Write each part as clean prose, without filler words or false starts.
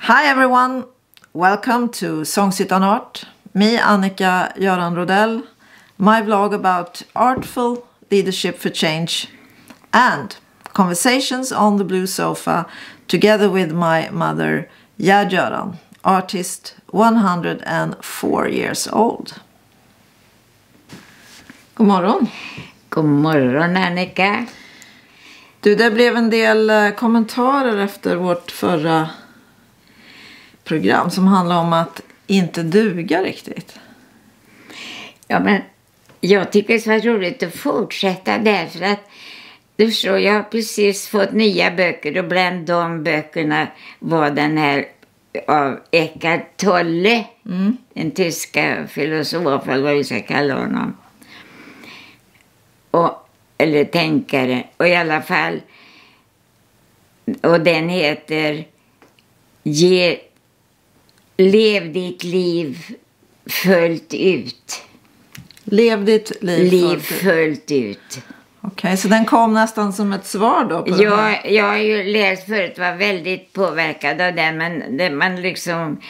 Hi everyone, welcome to Songs on Art. Me, Annika Göran Rodell, my vlog about artful leadership for change and conversations on the blue sofa together with my mother, Gerd Göran, artist 104 years old. God morgon. God morgon, Annika. Du, det blev en del kommentarer efter vårt förra program som handlar om att inte duga riktigt. Ja, men jag tycker det är så roligt att fortsätta därför att du förstår, jag har precis fått nya böcker och bland de böckerna var den här av Eckhart Tolle, en tyska filosof eller vad vi ska kalla honom. Eller tänkare, och i alla fall, och den heter Lev ditt liv fullt ut. Lev ditt liv fullt ut. Okej, så den kom nästan som ett svar då? På Jag har ju läst förut, var väldigt påverkad av den, men man liksom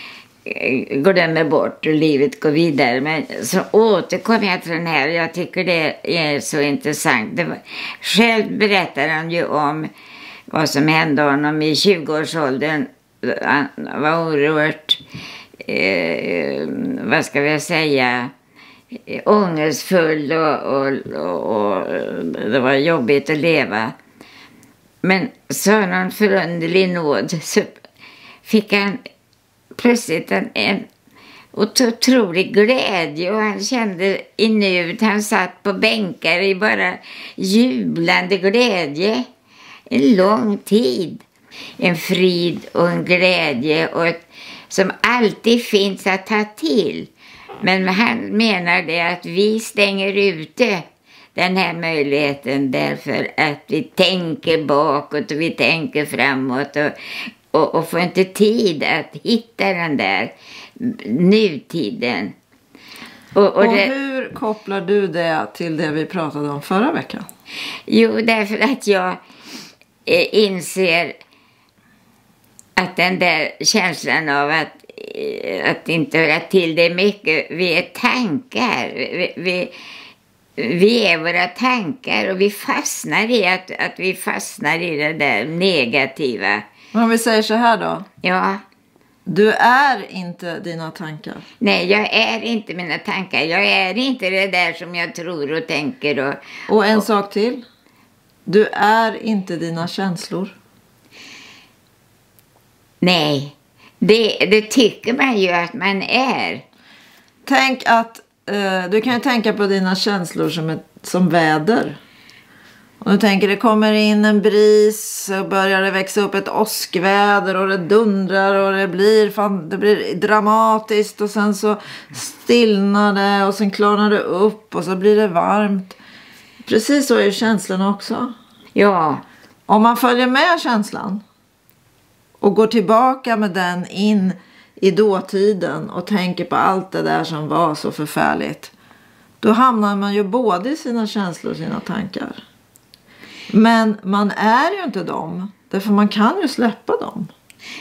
glömmer bort och livet går vidare. Men så återkommer jag till den här. Jag tycker det är så intressant. Själv berättar han ju om vad som hände honom i 20-årsåldern. Han var oerhört, vad ska vi säga, ångestfull och det var jobbigt att leva. Men så någon förunderlig nåd så fick han plötsligt en otrolig glädje, och han kände i nuet, han satt på bänkar i bara jublande glädje en lång tid. En frid och en glädje som alltid finns att ta till. Men han menar det att vi stänger ute den här möjligheten därför att vi tänker bakåt och vi tänker framåt och får inte tid att hitta den där nutiden. Och hur kopplar du det till det vi pratade om förra veckan? Jo, därför att jag inser att den där känslan av att inte höra till det mycket, vi är tankar. Vi är våra tankar och vi fastnar i att vi fastnar i det där negativa. Men om vi säger så här då? Ja. Du är inte dina tankar. Nej, jag är inte mina tankar. Jag är inte det där som jag tror och tänker. Och en sak till. Du är inte dina känslor. Nej, det tycker man ju att man är. Tänk att du kan ju tänka på dina känslor som väder. Och du tänker det kommer in en bris och börjar det växa upp ett åskväder och det dundrar och det blir dramatiskt och sen så stillnar det och sen klarnar det upp och så blir det varmt. Precis så är känslorna också. Ja. Om man följer med känslan och går tillbaka med den in i dåtiden och tänker på allt det där som var så förfärligt, då hamnar man ju både i sina känslor och sina tankar. Men man är ju inte dem, därför man kan ju släppa dem.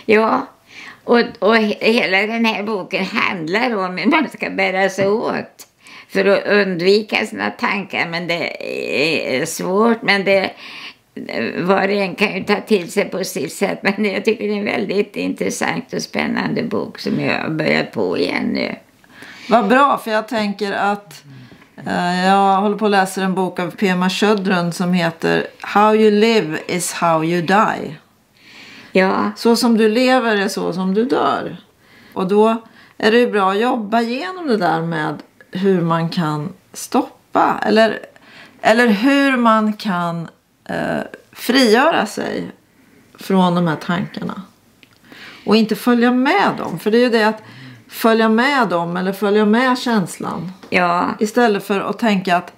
Ja, och hela den här boken handlar om hur man ska bära sig åt för att undvika sina tankar. Men det är svårt, men var och en kan ju ta till sig på sitt sätt. Men jag tycker det är en väldigt intressant och spännande bok som jag har börjat på igen nu. Vad bra, för jag tänker att jag håller på att läsa en bok av Pema Chodron som heter How you live is how you die. Ja. Så som du lever är så som du dör. Och då är det ju bra att jobba igenom det där med hur man kan stoppa eller hur man kan frigöra sig från de här tankarna. Och inte följa med dem. För det är ju det att följa med dem eller följa med känslan. Ja. Istället för att tänka att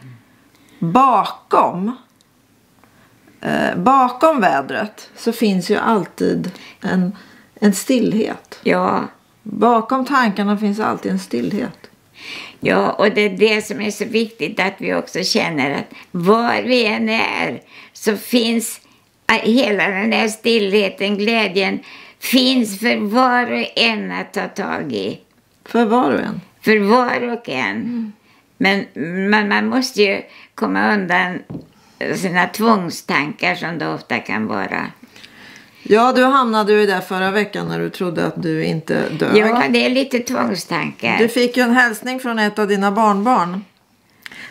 bakom vädret så finns ju alltid en stillhet. Ja. Bakom tankarna finns alltid en stillhet. Ja, och det är det som är så viktigt, att vi också känner att var vi än är så finns hela den där stillheten, glädjen. finns för var och en att ta tag i. För var och en? För var och en. Men man måste ju komma undan sina tvångstankar som det ofta kan vara. Ja, du hamnade ju där förra veckan när du trodde att du inte dög. Ja, det är lite tvångstankar. Du fick ju en hälsning från ett av dina barnbarn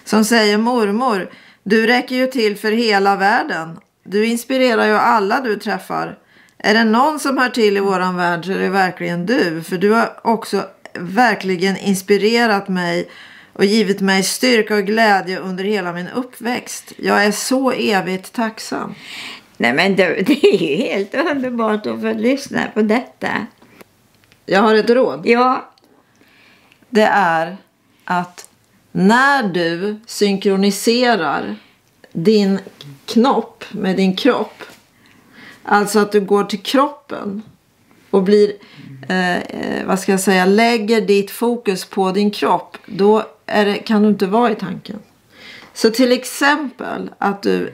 som säger: mormor, du räcker ju till för hela världen. Du inspirerar ju alla du träffar. Är det någon som hör till i våran värld så är det verkligen du. För du har också verkligen inspirerat mig och givit mig styrka och glädje under hela min uppväxt. Jag är så evigt tacksam. Nej, men det är ju helt underbart att få lyssna på detta. Jag har ett råd. Ja. Det är att när du synkroniserar din knopp med din kropp, alltså att du går till kroppen och blir, lägger ditt fokus på din kropp, då kan du inte vara i tanken. Så till exempel att du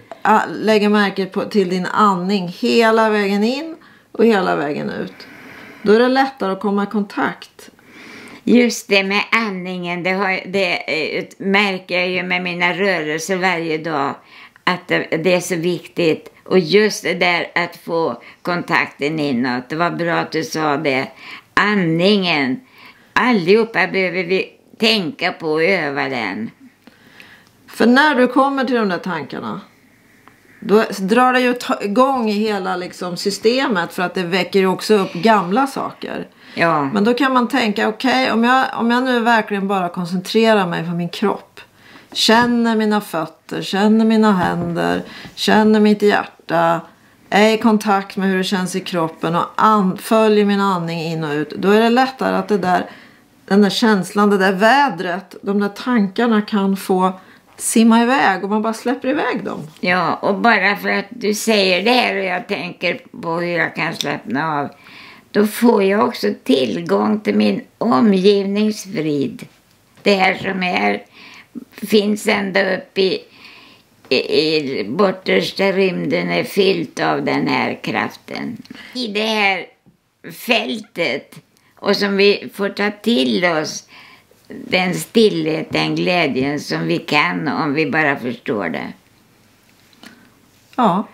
lägger märke till din andning hela vägen in och hela vägen ut. Då är det lättare att komma i kontakt. Just det med andningen, det märker jag ju med mina rörelser varje dag. Att det är så viktigt. Och just det där att få kontakten inåt. Det var bra att du sa det. Andningen. Allihopa behöver vi tänka på och öva den. För när du kommer till de där tankarna, då drar det ju igång i hela liksom systemet, för att det väcker ju också upp gamla saker. Ja. Men då kan man tänka, okej, om jag nu verkligen bara koncentrerar mig på min kropp. Känner mina fötter, känner mina händer, känner mitt hjärta. Är i kontakt med hur det känns i kroppen och följer min andning in och ut. Då är det lättare att den där känslan, det där vädret, de där tankarna kan få simma iväg och man bara släpper iväg dem. Ja, och bara för att du säger det här och jag tänker på hur jag kan slappna av, då får jag också tillgång till min omgivningsfrid. Det här som finns ända upp i bortersta rymden är fyllt av den här kraften. I det här fältet, och som vi får ta till oss den stillhet, den glädjen som vi kan om vi bara förstår det. Ja,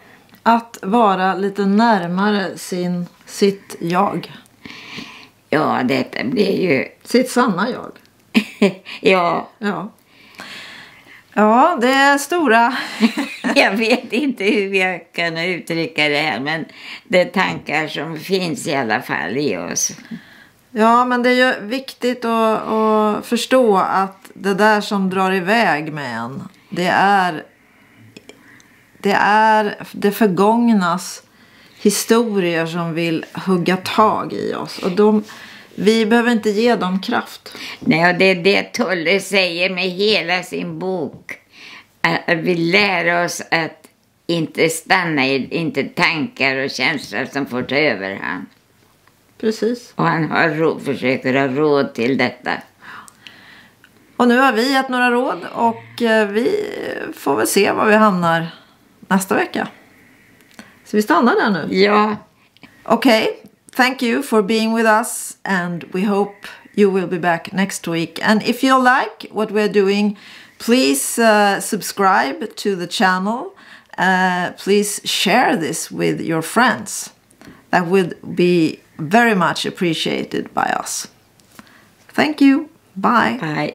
att vara lite närmare sitt jag. Ja, detta blir ju... Sitt sanna jag. Ja. Ja, det är stora... Jag vet inte hur jag kan uttrycka det här, men det är tankar som finns i alla fall i oss. Ja, men det är ju viktigt att förstå att det där som drar iväg med en, det är det förgångnas historier som vill hugga tag i oss. Och vi behöver inte ge dem kraft. Nej, och det är det Tolle säger med hela sin bok. Att vi lär oss att inte stanna i inte tankar och känslor som får ta överhand. Precis. Och han försöker ha råd till detta. Och nu har vi gett några råd och vi får väl se var vi hamnar nästa vecka. Så vi stannar där nu. Ja. Okay. Thank you for being with us and we hope you will be back next week. And if you like what we're doing, please subscribe to the channel. Please share this with your friends. That would be very much appreciated by us. Thank you. Bye. Bye.